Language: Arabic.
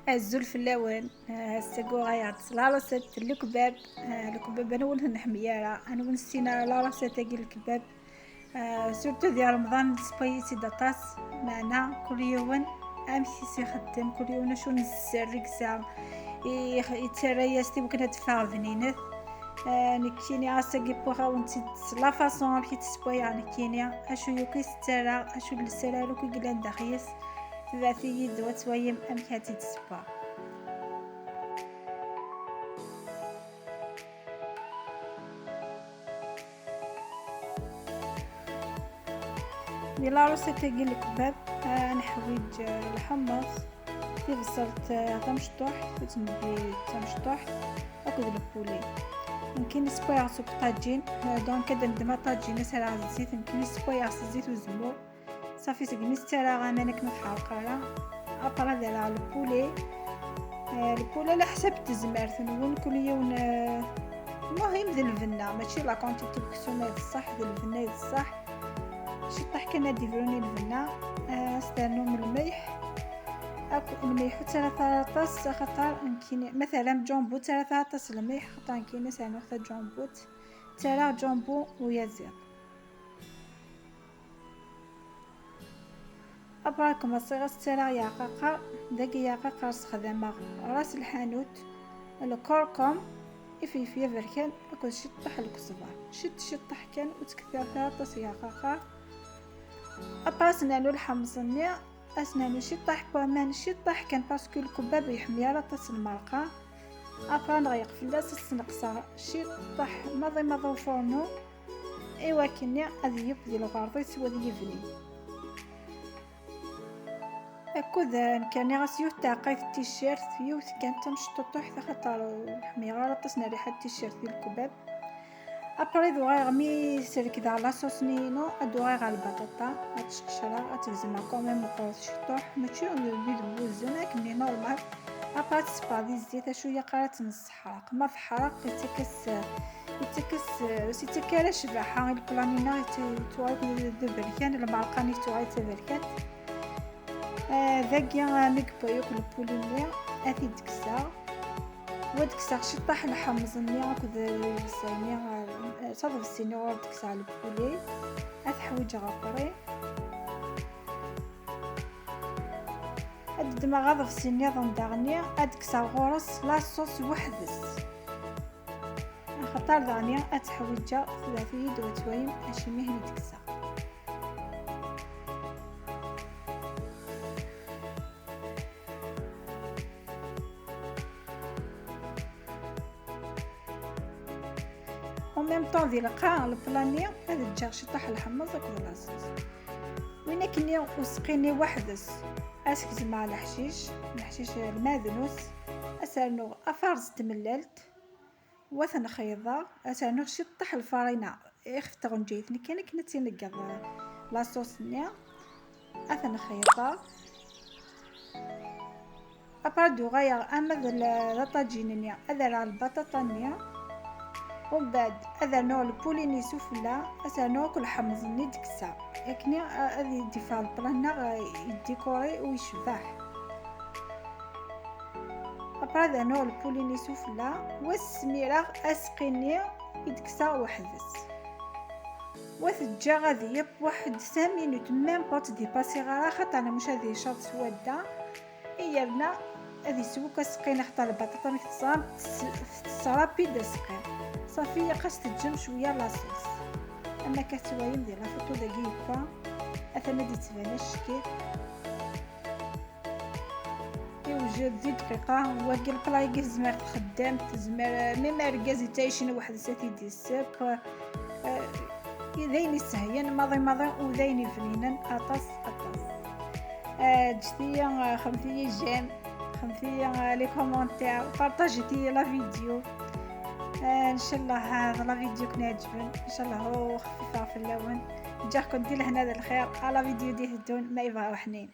الزلف اللون السقو غيعطس لا رصت الكباب. الكباب انا ولد نحميارة انا ونسينا لا رصت تاقي الكباب. سورتو ديال رمضان سبايسي داطاس معنا كل يوم امشي سي خدام كل يوم شو نسرق ساعة يتسرى يستي بكنا تفاغ فنينات. نكيني عساقي بوغا ونتي لا فاصون امشي تسبوي يعني كيني اشو يوكي سترى اشو لسرى لوكي قلان داخيس ثلاثي يد وتويم امشي تسبوي. يلا روسي تاقي الكباب. نحويج الحمص في بصلت تمشطوح وتنبي تمشطوح اكد البولي يمكن سبويا سوق طاجين دونك كدا ندما طاجين سرع الزيت يمكن سبويا الزيت وزمو صافي سقني سترا غامانك نحرق على ابرا ديال البولي. البولي على حسب تزمار ثنون كل يوم المهم ذي الفنة ماشي لا كونتيتي بكسومات الصح ذي الفنة الصح شطح كنا ديفروني الفنة. استنو من الملح اكو الملح ثلاثة طاس خطر يمكن مثلا جامبو ثلاثة طاس الملح خطر يمكن سنوخذ جامبو ترى جامبو ويزير أبراكم الصيغة ترى يعقاق دقي يعقاق راس خدمة راس الحانوت الكركم إفيفيا بركان أكو شطح الكزبر شطح كان وتكثر ثلاثة يعقاق أبراس نانو الحمصني أسنانو شطح بوامان شطح كان باسكو الكباب يحمي على طاس المرقة أبرا نغيق في اللاس السنقصة شطح مضي فورنو إيوا كني أذي يبدي الغرضيس وذي يفني أكوذا كان غاسيو تاقي في التيشيرت يوث كان تمشطوح خاطر حمي على طاس ريحة التيشيرت ديال الكباب. ابري ذو غير مي سيرك دا لاصوص نينو ادو غير على البطاطا هتشقشرها هتلزمها كوميم مقروض شطوح ماشي البيض بوزنا كني نورمال ابرا تسبادي الزيت شويه قالت نص حرق ما في حرق يتكس سيتكالا شباحه البلانينا توعد دبركان المعلقاني توعد تبركان ذاكيا نكبو ياكل البولينيا اثي دكسا ودكسا شطح الحمص نيا كذا السينيا صدف السينيا ودكسا على البولي أتحويج غفري أد ما غضف السينيا ضندغنيا أدكسا غورس لاصوص وحدس خطر دغنيا أتحويجا ثلاثي دوتوين أشميه دكسا وميم طون ديال القاع البلاني هذا تجا شطح الحمص اكل لاصوص وين كني وسقيني وحدس اسكز مع الحشيش الماذنوس اسانو افارز تمللت وثن خيضه اسانو شطح الفارينه اختغن جيتني كنا تنقض لاصوص نيا اثن خيضه ابردو غير اما ذا طاجين نيا اذا البطاطا نيا ومن بعد هذا نوع البوليني سوفلا هذا نوع كل حمصني دكسا يكني هذه دفاع البلانا يديكوري ويشبح ابرا هذا نوع البوليني سوفلا والسميرة اسقيني يدكسا وحدس وثجا غادي يب واحد 5 مينوت ميم بوت ديباسي غارا خاطر انا مش هذه شاط سواده ايرنا هذه سوكا سقينا خاطر البطاطا متصاب تصرابي دسقي صافي قاش تجم شويه لاصوص اما كتوايم ديال الفطو دقيقه اثنا دي تباناش كيف يوجد دي دقيقه واقي البلايكي زمار خدام زمار ميم ركازي تايشين واحد ساتي ديال الساق ذيني سهيان ماضي وذيني فنينان اطاس جديا خمسيه جيم خمسيه لي كومونتير بارطاجيتي لا فيديو ان شاء الله هذا لا فيديو كان يعجبن ان شاء الله هو خفيفه في اللون جاكم دير لهنا الخير على فيديو ديه الدون ما يبغى حنين.